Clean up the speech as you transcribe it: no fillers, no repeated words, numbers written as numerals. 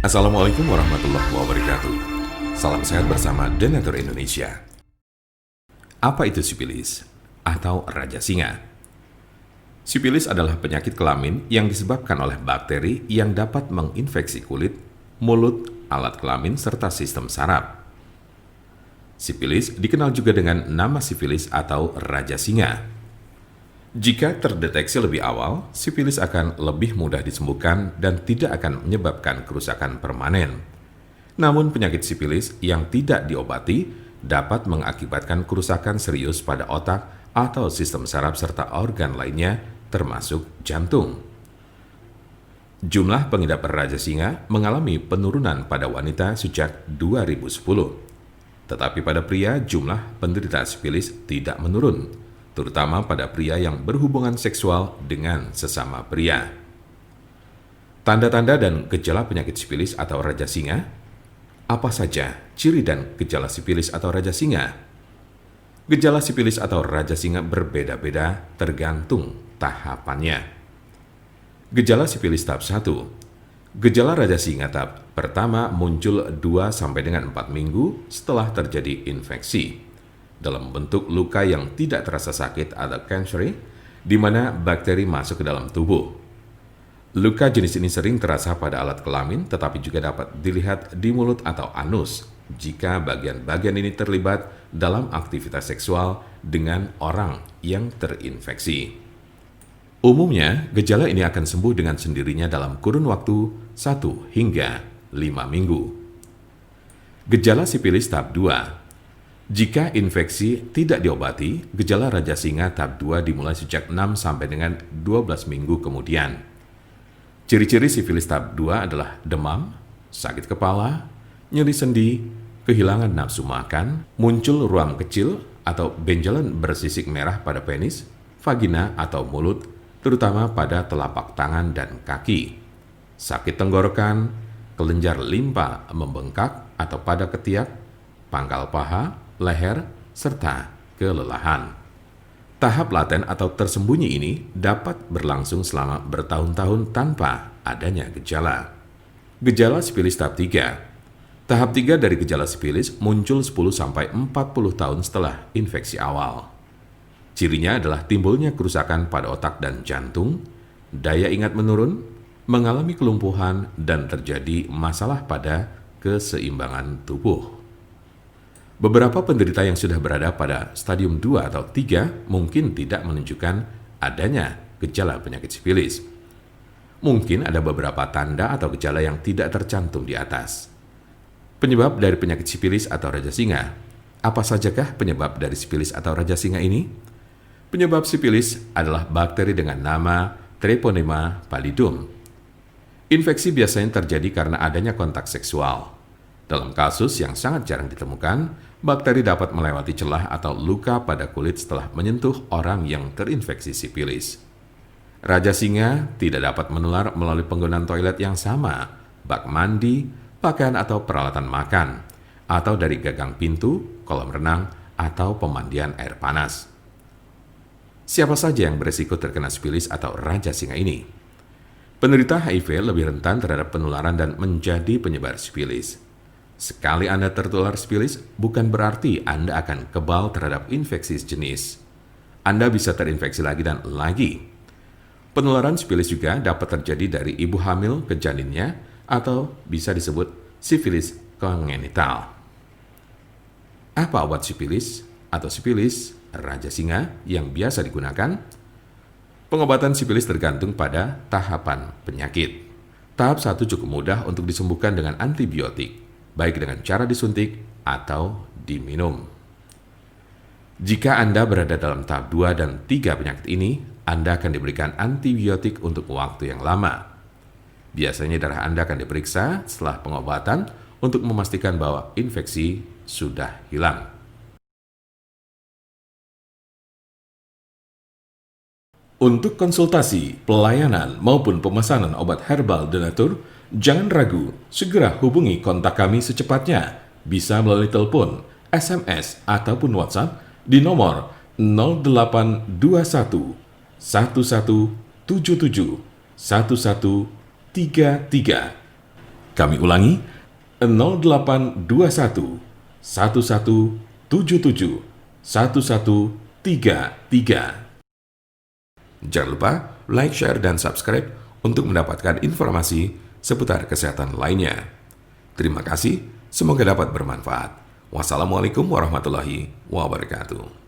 Assalamualaikum warahmatullahi wabarakatuh. Salam sehat bersama Donatur Indonesia. Apa itu sipilis atau raja singa? Sipilis adalah penyakit kelamin yang disebabkan oleh bakteri yang dapat menginfeksi kulit, mulut, alat kelamin, serta sistem saraf. Sipilis dikenal juga dengan nama sifilis atau raja singa. Jika terdeteksi lebih awal, sifilis akan lebih mudah disembuhkan dan tidak akan menyebabkan kerusakan permanen. Namun penyakit sifilis yang tidak diobati dapat mengakibatkan kerusakan serius pada otak atau sistem saraf serta organ lainnya termasuk jantung. Jumlah pengidap raja singa mengalami penurunan pada wanita sejak 2010. Tetapi pada pria jumlah penderita sifilis tidak menurun, terutama pada pria yang berhubungan seksual dengan sesama pria. Tanda-tanda dan gejala penyakit sifilis atau raja singa. Apa saja ciri dan gejala sifilis atau raja singa? Gejala sifilis atau raja singa berbeda-beda tergantung tahapannya. Gejala sifilis tahap 1. Gejala raja singa tahap pertama muncul 2-4 minggu setelah terjadi infeksi dalam bentuk luka yang tidak terasa sakit atau cancer, di mana bakteri masuk ke dalam tubuh. Luka jenis ini sering terasa pada alat kelamin, tetapi juga dapat dilihat di mulut atau anus jika bagian-bagian ini terlibat dalam aktivitas seksual dengan orang yang terinfeksi. Umumnya, gejala ini akan sembuh dengan sendirinya dalam kurun waktu 1 hingga 5 minggu. Gejala sifilis tahap 2. Jika infeksi tidak diobati, gejala raja singa tahap 2 dimulai sejak 6 sampai dengan 12 minggu kemudian. Ciri-ciri sifilis tahap 2 adalah demam, sakit kepala, nyeri sendi, kehilangan nafsu makan, muncul ruam kecil atau benjolan bersisik merah pada penis, vagina atau mulut, terutama pada telapak tangan dan kaki, sakit tenggorokan, kelenjar limpa membengkak atau pada ketiak, pangkal paha, leher, serta kelelahan. Tahap laten atau tersembunyi ini dapat berlangsung selama bertahun-tahun tanpa adanya gejala. Gejala sifilis tahap 3. Tahap 3 dari gejala sifilis muncul 10-40 tahun setelah infeksi awal. Cirinya adalah timbulnya kerusakan pada otak dan jantung, daya ingat menurun, mengalami kelumpuhan, dan terjadi masalah pada keseimbangan tubuh. Beberapa penderita yang sudah berada pada stadium 2 atau 3 mungkin tidak menunjukkan adanya gejala penyakit sifilis. Mungkin ada beberapa tanda atau gejala yang tidak tercantum di atas. Penyebab dari penyakit sifilis atau raja singa. Apa sajakah penyebab dari sifilis atau raja singa ini? Penyebab sifilis adalah bakteri dengan nama Treponema pallidum. Infeksi biasanya terjadi karena adanya kontak seksual. Dalam kasus yang sangat jarang ditemukan, bakteri dapat melewati celah atau luka pada kulit setelah menyentuh orang yang terinfeksi sifilis. Raja singa tidak dapat menular melalui penggunaan toilet yang sama, bak mandi, pakaian atau peralatan makan, atau dari gagang pintu, kolam renang, atau pemandian air panas. Siapa saja yang beresiko terkena sifilis atau raja singa ini? Penderita HIV lebih rentan terhadap penularan dan menjadi penyebar sifilis. Sekali Anda tertular sifilis, bukan berarti Anda akan kebal terhadap infeksi sejenis. Anda bisa terinfeksi lagi dan lagi. Penularan sifilis juga dapat terjadi dari ibu hamil ke janinnya atau bisa disebut sifilis kongenital. Apa obat sifilis atau sifilis raja singa yang biasa digunakan? Pengobatan sifilis tergantung pada tahapan penyakit. Tahap 1 cukup mudah untuk disembuhkan dengan antibiotik, baik dengan cara disuntik atau diminum. Jika Anda berada dalam tahap 2 dan 3 penyakit ini, Anda akan diberikan antibiotik untuk waktu yang lama. Biasanya darah Anda akan diperiksa setelah pengobatan untuk memastikan bahwa infeksi sudah hilang. Untuk konsultasi, pelayanan, maupun pemesanan obat herbal Donatur, jangan ragu, segera hubungi kontak kami secepatnya. Bisa melalui telepon, SMS, ataupun WhatsApp di nomor 0821 1177 1133. Kami ulangi, 0821 1177 1133. Jangan lupa like, share, dan subscribe untuk mendapatkan informasi seputar kesehatan lainnya. Terima kasih, semoga dapat bermanfaat. Wassalamualaikum warahmatullahi wabarakatuh.